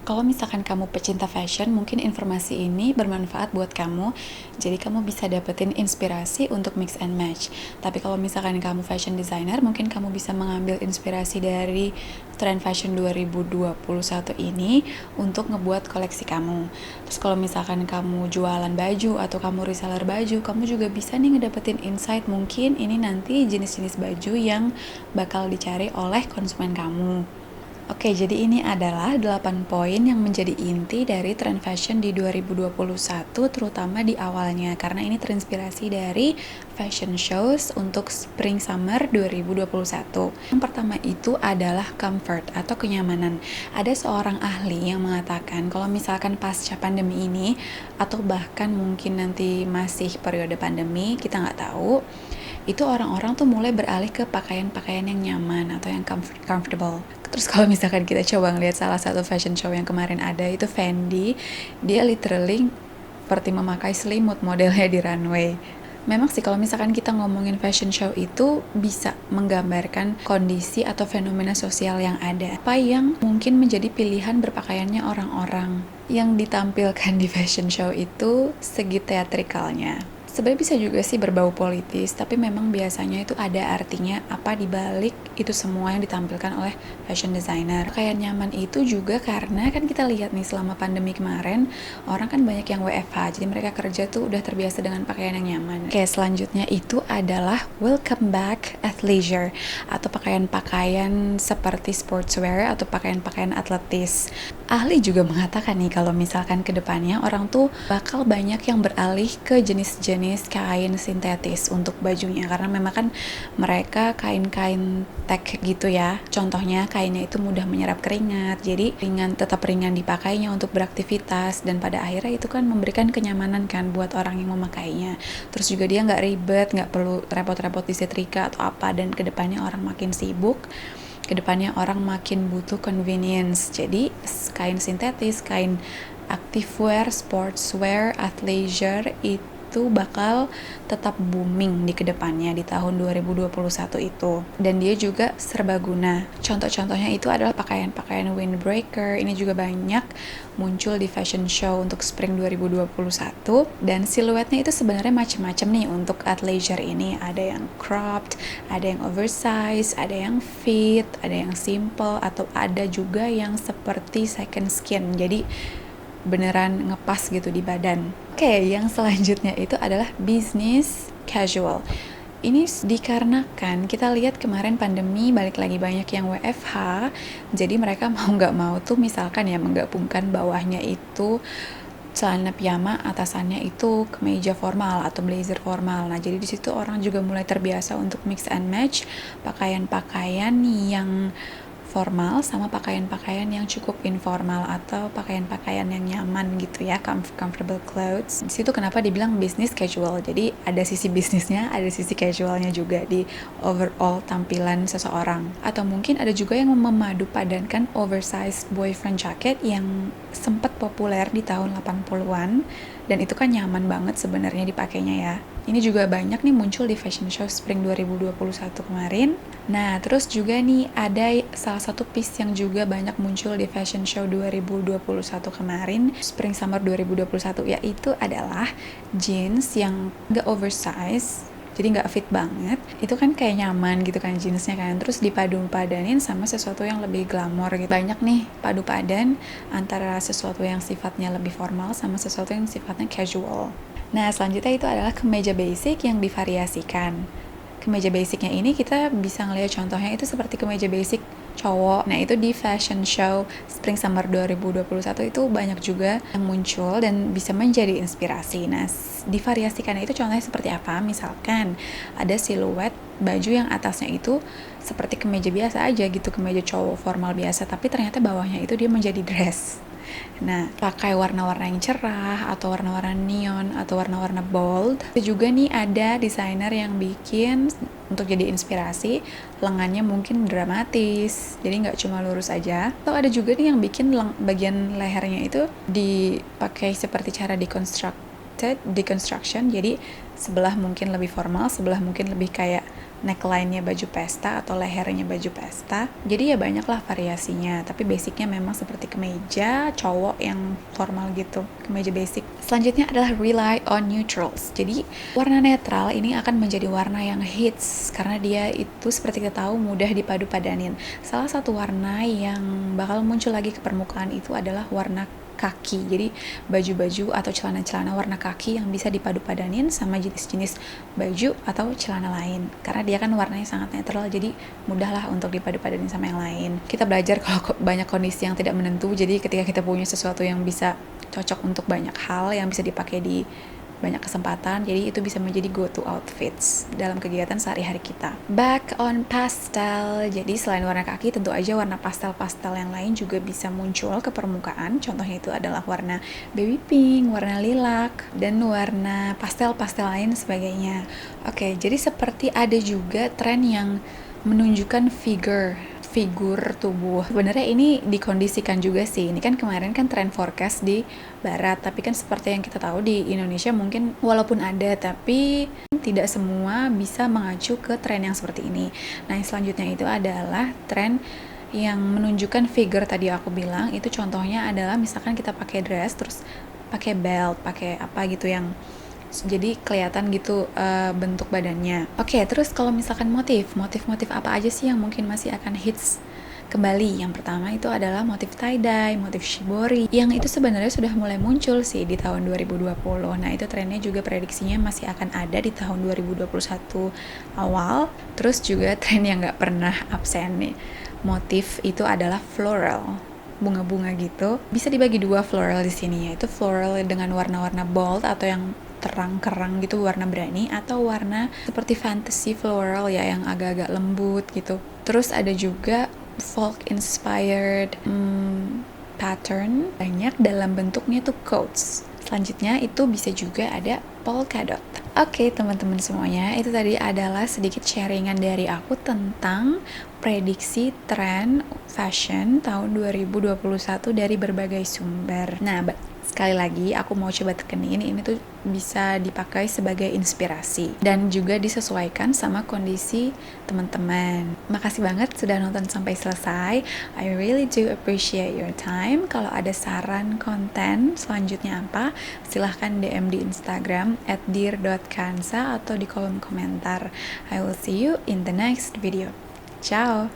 Kalau misalkan kamu pecinta fashion, mungkin informasi ini bermanfaat buat kamu. Jadi kamu bisa dapetin inspirasi untuk mix and match. Tapi kalau misalkan kamu fashion designer, mungkin kamu bisa mengambil inspirasi dari trend fashion 2021 ini untuk ngebuat koleksi kamu. Terus kalau misalkan kamu jualan baju atau kamu reseller baju, kamu juga bisa nih ngedapetin insight, mungkin ini nanti jenis-jenis baju yang bakal dicari oleh konsumen kamu. Oke, jadi ini adalah 8 poin yang menjadi inti dari trend fashion di 2021, terutama di awalnya, karena ini terinspirasi dari fashion shows untuk Spring Summer 2021. Yang pertama itu adalah comfort atau kenyamanan. Ada seorang ahli yang mengatakan kalau misalkan pasca pandemi ini, atau bahkan mungkin nanti masih periode pandemi, kita nggak tahu, itu orang-orang tuh mulai beralih ke pakaian-pakaian yang nyaman atau yang comfortable. Terus kalau misalkan kita coba ngeliat salah satu fashion show yang kemarin ada, itu Fendi, dia literally seperti memakai selimut modelnya di runway. Memang sih kalau misalkan kita ngomongin fashion show itu bisa menggambarkan kondisi atau fenomena sosial yang ada. Apa yang mungkin menjadi pilihan berpakaiannya orang-orang yang ditampilkan di fashion show itu segi teatrikalnya. Sebenarnya bisa juga sih berbau politis, tapi memang biasanya itu ada artinya apa dibalik itu semua yang ditampilkan oleh fashion designer. Pakaian nyaman itu juga karena kan kita lihat nih selama pandemi kemarin, orang kan banyak yang WFH, jadi mereka kerja tuh udah terbiasa dengan pakaian yang nyaman. Oke, selanjutnya itu adalah welcome back athleisure, atau pakaian-pakaian seperti sportswear atau pakaian-pakaian atletis. Ahli juga mengatakan nih kalau misalkan kedepannya orang tuh bakal banyak yang beralih ke jenis-jenis kain sintetis untuk bajunya, karena memang kan mereka kain-kain tech gitu ya. Contohnya kainnya itu mudah menyerap keringat, jadi tetap ringan dipakainya untuk beraktivitas, dan pada akhirnya itu kan memberikan kenyamanan kan buat orang yang memakainya. Terus juga dia nggak ribet, nggak perlu repot-repot disetrika atau apa, dan kedepannya orang makin sibuk, kedepannya orang makin butuh convenience. Jadi kain sintetis, kain activewear, sportswear, athleisure itu bakal tetap booming di kedepannya di tahun 2021 itu. Dan dia juga serbaguna. Contoh-contohnya itu adalah pakaian-pakaian windbreaker. Ini juga banyak muncul di fashion show untuk spring 2021. Dan siluetnya itu sebenarnya macam-macam nih untuk athleisure ini. Ada yang cropped, ada yang oversized, ada yang fit, ada yang simple, atau ada juga yang seperti second skin. Jadi beneran ngepas gitu di badan. Oke, yang selanjutnya itu adalah business casual. Ini dikarenakan kita lihat kemarin pandemi balik lagi banyak yang WFH, jadi mereka mau nggak mau tuh misalkan ya menggabungkan bawahnya itu celana piyama, atasannya itu kemeja formal atau blazer formal. Nah, jadi di situ orang juga mulai terbiasa untuk mix and match pakaian-pakaian yang formal sama pakaian-pakaian yang cukup informal atau pakaian-pakaian yang nyaman gitu ya, comfortable clothes. Di situ kenapa dibilang business casual. Jadi ada sisi bisnisnya, ada sisi casualnya juga di overall tampilan seseorang. Atau mungkin ada juga yang memadu padankan oversized boyfriend jacket yang sempat populer di tahun 80-an, dan itu kan nyaman banget sebenarnya dipakainya ya. Ini juga banyak nih muncul di fashion show spring 2021 kemarin. Nah, terus juga nih ada salah satu piece yang juga banyak muncul di fashion show 2021 kemarin, spring summer 2021, yaitu adalah jeans yang gak oversize, jadi nggak fit banget. Itu kan kayak nyaman gitu kan jeansnya kan, terus dipadu-padanin sama sesuatu yang lebih glamor gitu. Banyak nih padu padan antara sesuatu yang sifatnya lebih formal sama sesuatu yang sifatnya casual. Nah, selanjutnya itu adalah kemeja basic yang divariasikan. Kemeja basicnya ini kita bisa ngelihat contohnya itu seperti kemeja basic cowok. Nah, itu di fashion show spring summer 2021 itu banyak juga yang muncul dan bisa menjadi inspirasi. Nah, divariasikan itu contohnya seperti apa? Misalkan ada siluet baju yang atasnya itu seperti kemeja biasa aja gitu, kemeja cowok formal biasa, tapi ternyata bawahnya itu dia menjadi dress. Nah, pakai warna-warna yang cerah atau warna-warna neon atau warna-warna bold. Itu juga nih ada desainer yang bikin untuk jadi inspirasi, lengannya mungkin dramatis, jadi nggak cuma lurus aja. Atau ada juga nih yang bikin bagian lehernya itu dipakai seperti cara deconstruction, jadi sebelah mungkin lebih formal, sebelah mungkin lebih kayak neckline-nya baju pesta atau lehernya baju pesta. Jadi ya banyaklah variasinya, tapi basicnya memang seperti kemeja cowok yang formal gitu, kemeja basic. Selanjutnya adalah rely on neutrals. Jadi warna netral ini akan menjadi warna yang hits karena dia itu seperti kita tahu mudah dipadu-padanin. Salah satu warna yang bakal muncul lagi ke permukaan itu adalah warna kaki. Jadi baju-baju atau celana-celana warna kaki yang bisa dipadu-padanin sama jenis-jenis baju atau celana lain. Karena dia kan warnanya sangat netral, jadi mudahlah untuk dipadu-padanin sama yang lain. Kita belajar kalau banyak kondisi yang tidak menentu, jadi ketika kita punya sesuatu yang bisa cocok untuk banyak hal, yang bisa dipakai di banyak kesempatan, jadi itu bisa menjadi go-to outfits dalam kegiatan sehari-hari kita. Back on pastel, jadi selain warna kaki, tentu aja warna pastel-pastel yang lain juga bisa muncul ke permukaan. Contohnya itu adalah warna baby pink, warna lilac, dan warna pastel-pastel lain sebagainya. Oke, jadi seperti ada juga tren yang menunjukkan figur tubuh. Sebenarnya ini dikondisikan juga sih. Ini kan kemarin kan tren forecast di barat, tapi kan seperti yang kita tahu di Indonesia mungkin walaupun ada, tapi tidak semua bisa mengacu ke tren yang seperti ini. Nah, yang selanjutnya itu adalah tren yang menunjukkan figure tadi aku bilang. Itu contohnya adalah misalkan kita pakai dress terus pakai belt, pakai apa gitu yang jadi kelihatan gitu bentuk badannya. Oke, terus kalau misalkan motif apa aja sih yang mungkin masih akan hits kembali? Yang pertama itu adalah motif tie-dye, motif shibori, yang itu sebenarnya sudah mulai muncul sih di tahun 2020. Nah, itu trennya juga prediksinya masih akan ada di tahun 2021 awal. Terus juga tren yang nggak pernah absen nih, motif itu adalah floral, bunga-bunga gitu. Bisa dibagi dua floral di sini, yaitu floral dengan warna-warna bold atau yang terang-kerang gitu, warna berani, atau warna seperti fantasy floral ya, yang agak-agak lembut gitu. Terus ada juga folk inspired pattern, banyak dalam bentuknya tuh quotes. Selanjutnya itu bisa juga ada polka dot. Oke, teman-teman semuanya, itu tadi adalah sedikit sharingan dari aku tentang prediksi tren fashion tahun 2021 dari berbagai sumber. Nah, sekali lagi aku mau coba tekenin, ini tuh bisa dipakai sebagai inspirasi dan juga disesuaikan sama kondisi teman-teman. Makasih banget sudah nonton sampai selesai. I really do appreciate your time. Kalau ada saran konten selanjutnya apa, silahkan DM di Instagram @dir.kansa atau di kolom komentar. I will see you in the next video. Ciao!